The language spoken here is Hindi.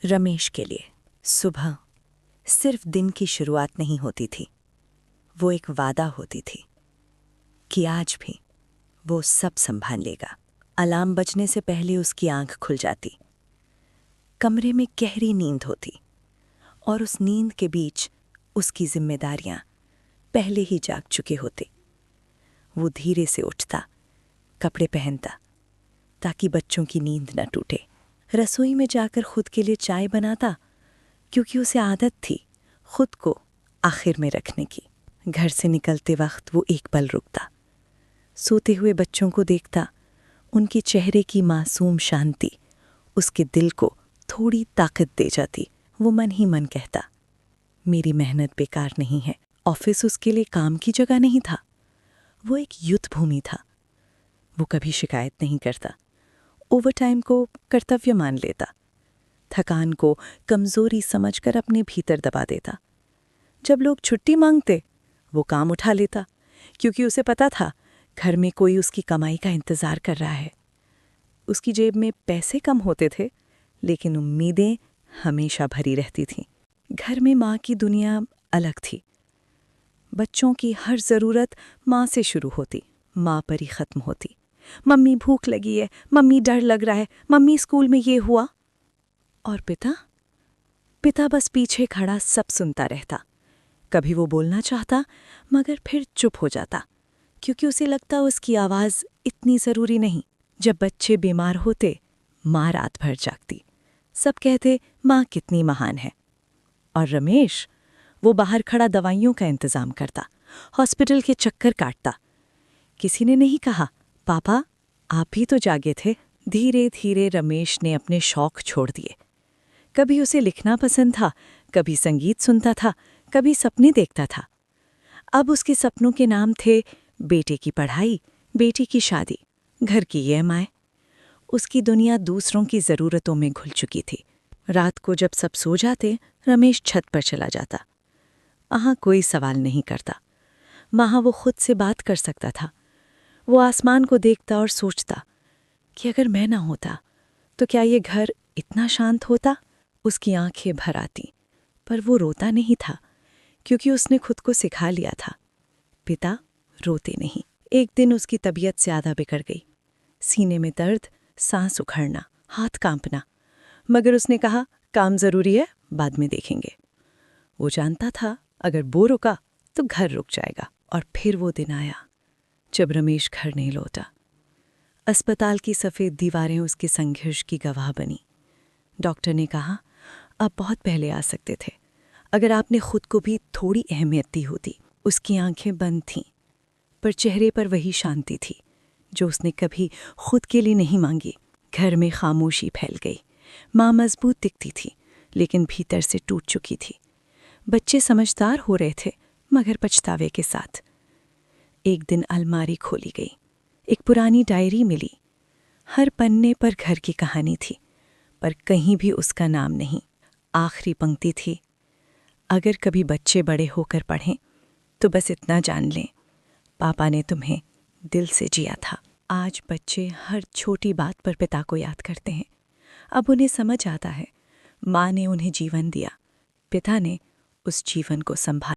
रमेश के लिए सुबह सिर्फ दिन की शुरुआत नहीं होती थी, वो एक वादा होती थी कि आज भी वो सब संभाल लेगा। अलार्म बजने से पहले उसकी आंख खुल जाती, कमरे में गहरी नींद होती और उस नींद के बीच उसकी जिम्मेदारियां पहले ही जाग चुके होते। वो धीरे से उठता, कपड़े पहनता ताकि बच्चों की नींद न टूटे। रसोई में जाकर खुद के लिए चाय बनाता, क्योंकि उसे आदत थी खुद को आखिर में रखने की। घर से निकलते वक्त वो एक पल रुकता, सोते हुए बच्चों को देखता। उनके चेहरे की मासूम शांति उसके दिल को थोड़ी ताकत दे जाती। वो मन ही मन कहता, मेरी मेहनत बेकार नहीं है। ऑफिस उसके लिए काम की जगह नहीं था, वो एक युद्ध भूमि था। वो कभी शिकायत नहीं करता, ओवरटाइम को कर्तव्य मान लेता, थकान को कमजोरी समझकर अपने भीतर दबा देता। जब लोग छुट्टी मांगते, वो काम उठा लेता, क्योंकि उसे पता था घर में कोई उसकी कमाई का इंतजार कर रहा है। उसकी जेब में पैसे कम होते थे, लेकिन उम्मीदें हमेशा भरी रहती थीं। घर में माँ की दुनिया अलग थी। बच्चों की हर ज़रूरत माँ से शुरू होती, माँ पर ही ख़त्म होती। मम्मी भूख लगी है, मम्मी डर लग रहा है, मम्मी स्कूल में ये हुआ। और पिता बस पीछे खड़ा सब सुनता रहता। कभी वो बोलना चाहता, मगर फिर चुप हो जाता, क्योंकि उसे लगता उसकी आवाज़ इतनी ज़रूरी नहीं। जब बच्चे बीमार होते, माँ रात भर जागती। सब कहते माँ कितनी महान है। और रमेश, वो बाहर खड़ा दवाइयों का इंतज़ाम करता, हॉस्पिटल के चक्कर काटता। किसी ने नहीं कहा, पापा आप भी तो जागे थे। धीरे धीरे रमेश ने अपने शौक छोड़ दिए। कभी उसे लिखना पसंद था, कभी संगीत सुनता था, कभी सपने देखता था। अब उसके सपनों के नाम थे बेटे की पढ़ाई, बेटी की शादी, घर की ईएमआई। उसकी दुनिया दूसरों की ज़रूरतों में घुल चुकी थी। रात को जब सब सो जाते, रमेश छत पर चला जाता। वहाँ कोई सवाल नहीं करता, वहाँ वो खुद से बात कर सकता था। वो आसमान को देखता और सोचता कि अगर मैं ना होता तो क्या ये घर इतना शांत होता। उसकी आंखें भर आती, पर वो रोता नहीं था, क्योंकि उसने खुद को सिखा लिया था, पिता रोते नहीं। एक दिन उसकी तबीयत ज़्यादा बिगड़ गई, सीने में दर्द, सांस उखड़ना, हाथ कांपना। मगर उसने कहा, काम ज़रूरी है, बाद में देखेंगे। वो जानता था अगर वो रुका तो घर रुक जाएगा। और फिर वो दिन आया जब रमेश घर नहीं लौटा। अस्पताल की सफ़ेद दीवारें उसके संघर्ष की गवाह बनी। डॉक्टर ने कहा, आप बहुत पहले आ सकते थे, अगर आपने खुद को भी थोड़ी अहमियत दी होती। उसकी आंखें बंद थीं, पर चेहरे पर वही शांति थी जो उसने कभी खुद के लिए नहीं मांगी। घर में खामोशी फैल गई। माँ मजबूत दिखती थी, लेकिन भीतर से टूट चुकी थी। बच्चे समझदार हो रहे थे, मगर पछतावे के साथ। एक दिन अलमारी खोली गई, एक पुरानी डायरी मिली। हर पन्ने पर घर की कहानी थी, पर कहीं भी उसका नाम नहीं। आखिरी पंक्ति थी, अगर कभी बच्चे बड़े होकर पढ़ें तो बस इतना जान लें, पापा ने तुम्हें दिल से जिया था। आज बच्चे हर छोटी बात पर पिता को याद करते हैं। अब उन्हें समझ आता है, माँ ने उन्हें जीवन दिया, पिता ने उस जीवन को संभाला।